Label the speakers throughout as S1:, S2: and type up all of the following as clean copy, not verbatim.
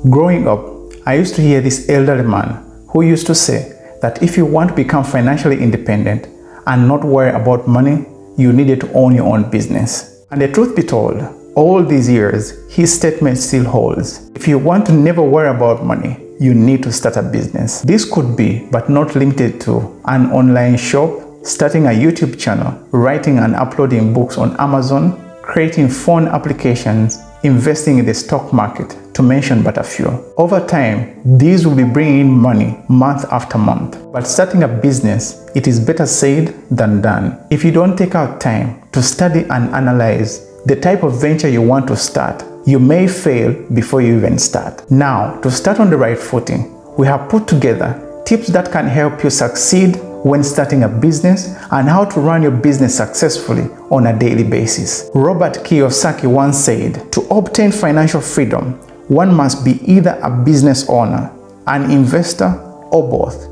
S1: Growing up, I used to hear this elderly man who used to say that if you want to become financially independent and not worry about money, you needed to own your own business. And the truth be told, all these years, his statement still holds. If you want to never worry about money, you need to start a business. This could be, but not limited to, an online shop, starting a YouTube channel, writing and uploading books on Amazon, creating phone applications, investing in the stock market, to mention but a few. Over time, these will be bringing in money month after month. But starting a business, it is better said than done. If you don't take out time to study and analyze the type of venture you want to start, you may fail before you even start. Now, to start on the right footing, we have put together tips that can help you succeed when starting a business and how to run your business successfully on a daily basis. Robert Kiyosaki once said, to obtain financial freedom, one must be either a business owner, an investor, or both,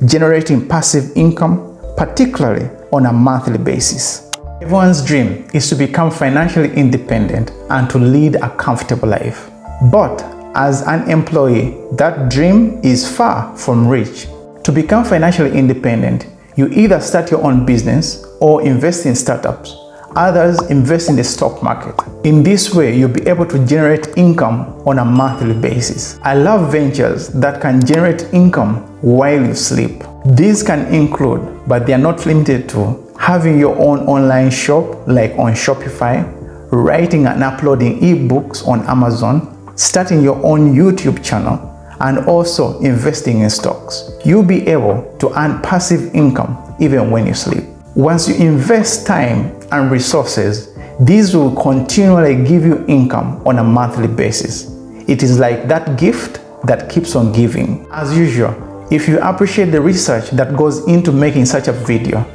S1: generating passive income, particularly on a monthly basis. Everyone's dream is to become financially independent and to lead a comfortable life. But as an employee, that dream is far from reach. To become financially independent, you either start your own business or invest in startups. Others invest in the stock market. In this way, you'll be able to generate income on a monthly basis. I love ventures that can generate income while you sleep. These can include, but they are not limited to, having your own online shop like on Shopify, writing and uploading ebooks on Amazon, starting your own YouTube channel, and also investing in stocks. You'll be able to earn passive income even when you sleep. Once you invest time and resources, these will continually give you income on a monthly basis. It is like that gift that keeps on giving. As usual, if you appreciate the research that goes into making such a video,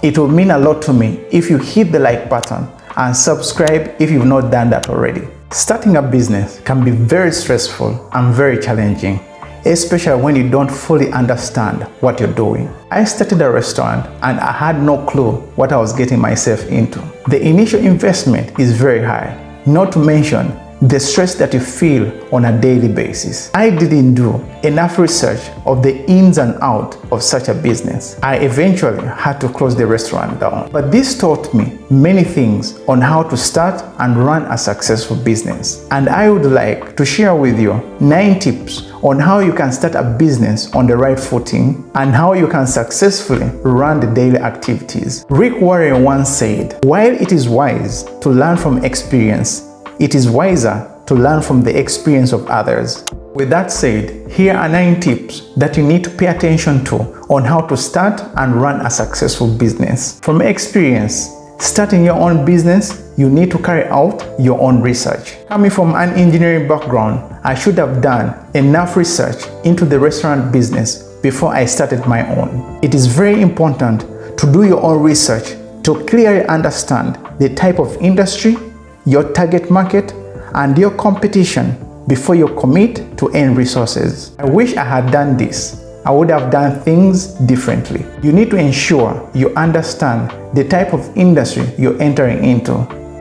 S1: it will mean a lot to me if you hit the like button and subscribe if you've not done that already. Starting a business can be very stressful and very challenging, especially when you don't fully understand what you're doing. I started a restaurant and I had no clue what I was getting myself into. The initial investment is very high, not to mention the stress that you feel on a daily basis. I didn't do enough research of the ins and outs of such a business. I eventually had to close the restaurant down. But this taught me many things on how to start and run a successful business. And I would like to share with you 9 tips on how you can start a business on the right footing and how you can successfully run the daily activities. Rick Warren once said, "While it is wise to learn from experience, it is wiser to learn from the experience of others." With that said, here are 9 tips that you need to pay attention to on how to start and run a successful business. From experience, starting your own business, you need to carry out your own research. Coming from an engineering background, I should have done enough research into the restaurant business before I started my own. It is very important to do your own research to clearly understand the type of industry, your target market, and your competition before you commit to earn resources. I wish I had done this. I would have done things differently. You need to ensure you understand the type of industry you're entering into,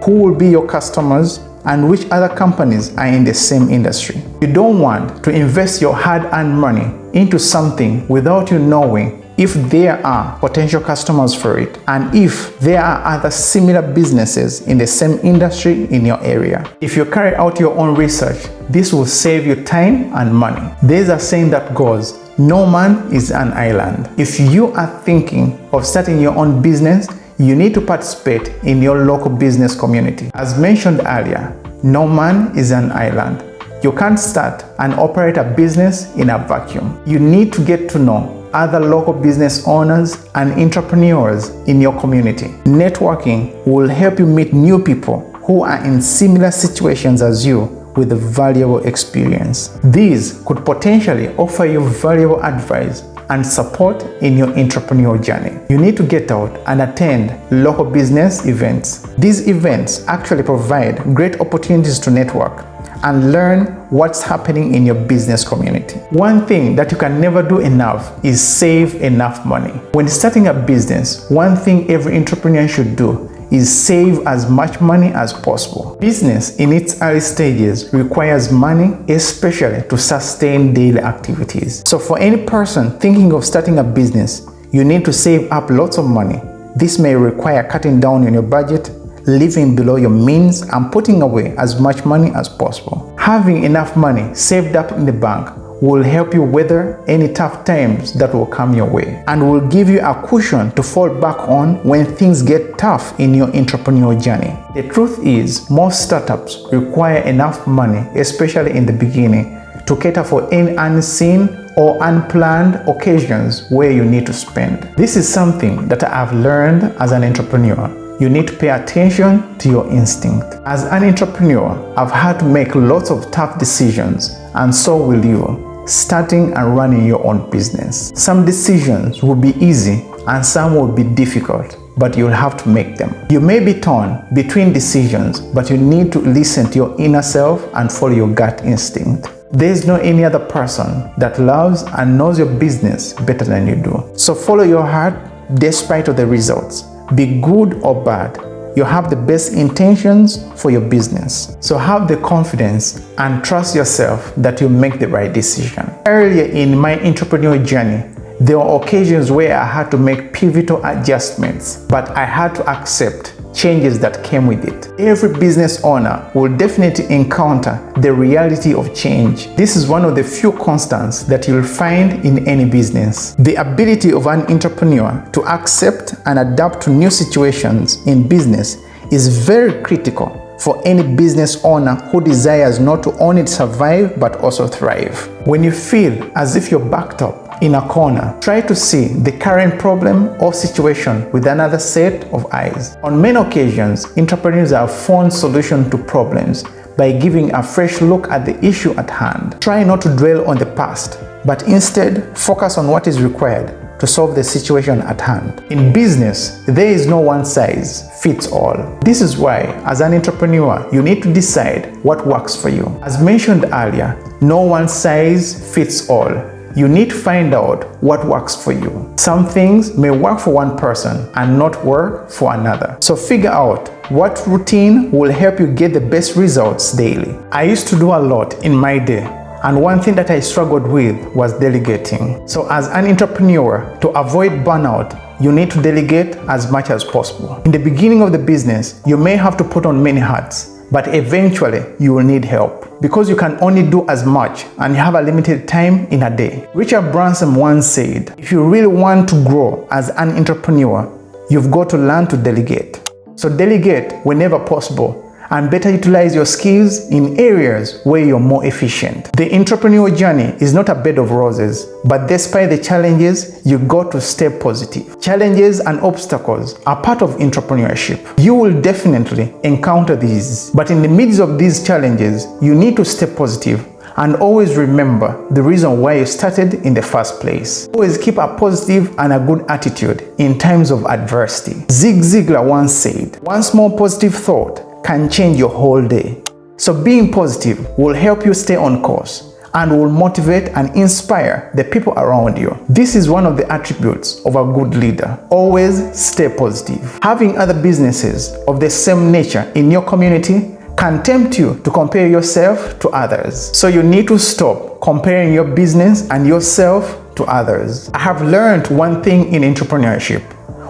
S1: who will be your customers, and which other companies are in the same industry. You don't want to invest your hard-earned money into something without you knowing if there are potential customers for it and if there are other similar businesses in the same industry in your area. If you carry out your own research, this will save you time and money. There's a saying that goes, "No man is an island." If you are thinking of starting your own business, you need to participate in your local business community. As mentioned earlier, no man is an island. You can't start and operate a business in a vacuum. You need to get to know other local business owners and entrepreneurs in your community. Networking will help you meet new people who are in similar situations as you with valuable experience. These could potentially offer you valuable advice and support in your entrepreneurial journey. You need to get out and attend local business events. These events actually provide great opportunities to network and learn what's happening in your business community. One thing that you can never do enough is save enough money. When starting a business, one thing every entrepreneur should do is save as much money as possible. Business in its early stages requires money, especially to sustain daily activities. So for any person thinking of starting a business, you need to save up lots of money. This may require cutting down on your budget, living below your means, and putting away as much money as possible. Having enough money saved up in the bank will help you weather any tough times that will come your way, and will give you a cushion to fall back on when things get tough in your entrepreneurial journey. The truth is, most startups require enough money, especially in the beginning, to cater for any unseen or unplanned occasions where you need to spend. This is something that I've learned as an entrepreneur. You need to pay attention to your instinct. As an entrepreneur, I've had to make lots of tough decisions, and so will you, starting and running your own business. Some decisions will be easy and some will be difficult, but you'll have to make them. You may be torn between decisions, but you need to listen to your inner self and follow your gut instinct. There's no any other person that loves and knows your business better than you do. So follow your heart despite of the results. Be good or bad, you have the best intentions for your business. So have the confidence and trust yourself that you'll make the right decision. Earlier in my entrepreneurial journey, there were occasions where I had to make pivotal adjustments, but I had to accept changes that came with it. Every business owner will definitely encounter the reality of change. This is one of the few constants that you'll find in any business. The ability of an entrepreneur to accept and adapt to new situations in business is very critical for any business owner who desires not to only survive but also thrive. When you feel as if you're backed up in a corner, try to see the current problem or situation with another set of eyes. On many occasions, entrepreneurs have found solutions to problems by giving a fresh look at the issue at hand. Try not to dwell on the past, but instead focus on what is required to solve the situation at hand. In business, there is no one size fits all. This is why, as an entrepreneur, you need to decide what works for you. As mentioned earlier, no one size fits all. You need to find out what works for you. Some things may work for one person and not work for another. So figure out what routine will help you get the best results daily. I used to do a lot in my day, and one thing that I struggled with was delegating. So as an entrepreneur, to avoid burnout, you need to delegate as much as possible. In the beginning of the business, you may have to put on many hats, but eventually you will need help because you can only do as much and you have a limited time in a day. Richard Branson once said, if you really want to grow as an entrepreneur, you've got to learn to delegate. So delegate whenever possible and better utilize your skills in areas where you're more efficient. The entrepreneurial journey is not a bed of roses, but despite the challenges, you got to stay positive. Challenges and obstacles are part of entrepreneurship. You will definitely encounter these, but in the midst of these challenges, you need to stay positive and always remember the reason why you started in the first place. Always keep a positive and a good attitude in times of adversity. Zig Ziglar once said, one small positive thought can change your whole day. So being positive will help you stay on course and will motivate and inspire the people around you. This is one of the attributes of a good leader. Always stay positive. Having other businesses of the same nature in your community can tempt you to compare yourself to others. So you need to stop comparing your business and yourself to others. I have learned one thing in entrepreneurship.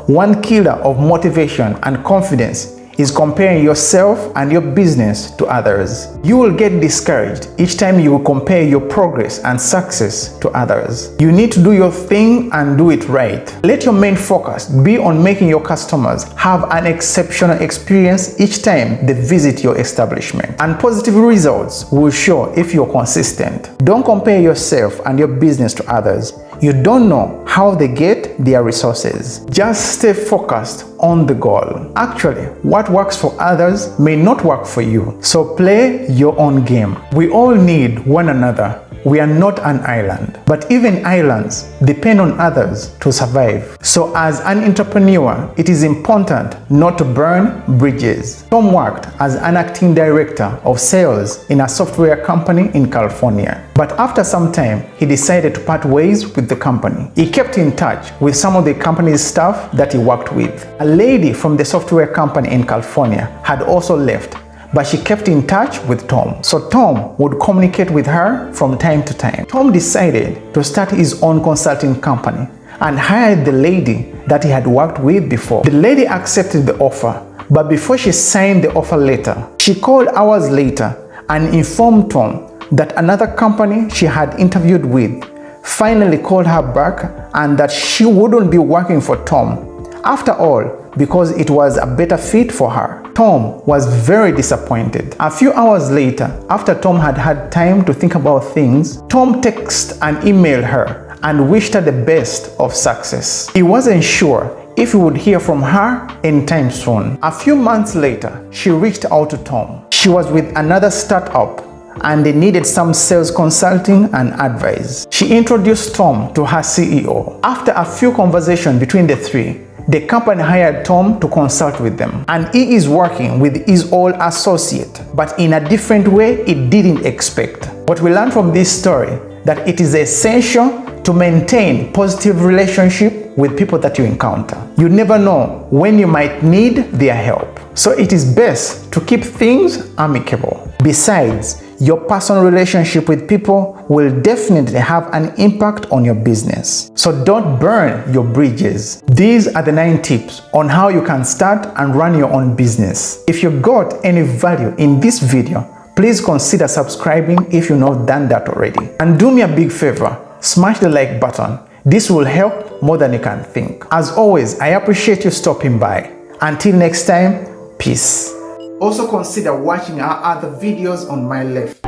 S1: One killer of motivation and confidence is comparing yourself and your business to others. You will get discouraged each time you will compare your progress and success to others. You need to do your thing and do it right. Let your main focus be on making your customers have an exceptional experience each time they visit your establishment. And positive results will show if you're consistent. Don't compare yourself and your business to others. You don't know how they get their resources. Just stay focused on the goal. Actually, what works for others may not work for you. So play your own game. We all need one another we are not an island, but even islands depend on others to survive. So as an entrepreneur, it is important not to burn bridges. Tom worked as an acting director of sales in a software company in California. But after some time, he decided to part ways with the company. He kept in touch with some of the company's staff that he worked with. A lady from the software company in California had also left, but she kept in touch with Tom. So Tom would communicate with her from time to time. Tom decided to start his own consulting company and hired the lady that he had worked with before. The lady accepted the offer, but before she signed the offer letter, she called hours later and informed Tom that another company she had interviewed with finally called her back and that she wouldn't be working for Tom after all, because it was a better fit for her. Tom was very disappointed. A few hours later, after Tom had had time to think about things, Tom texted and emailed her and wished her the best of success. He wasn't sure if he would hear from her anytime soon. A few months later, she reached out to Tom. She was with another startup and they needed some sales consulting and advice. She introduced Tom to her CEO. After a few conversations between the three, the company hired Tom to consult with them, and he is working with his old associate, but in a different way he didn't expect. What we learned from this story, that it is essential to maintain positive relationship with people that you encounter. You never know when you might need their help. So it is best to keep things amicable. Besides, your personal relationship with people will definitely have an impact on your business. So don't burn your bridges. These are the 9 tips on how you can start and run your own business. If you got any value in this video, please consider subscribing if you've not done that already. And do me a big favor, smash the like button. This will help more than you can think. As always, I appreciate you stopping by. Until next time, peace. Also consider watching our other videos on my left.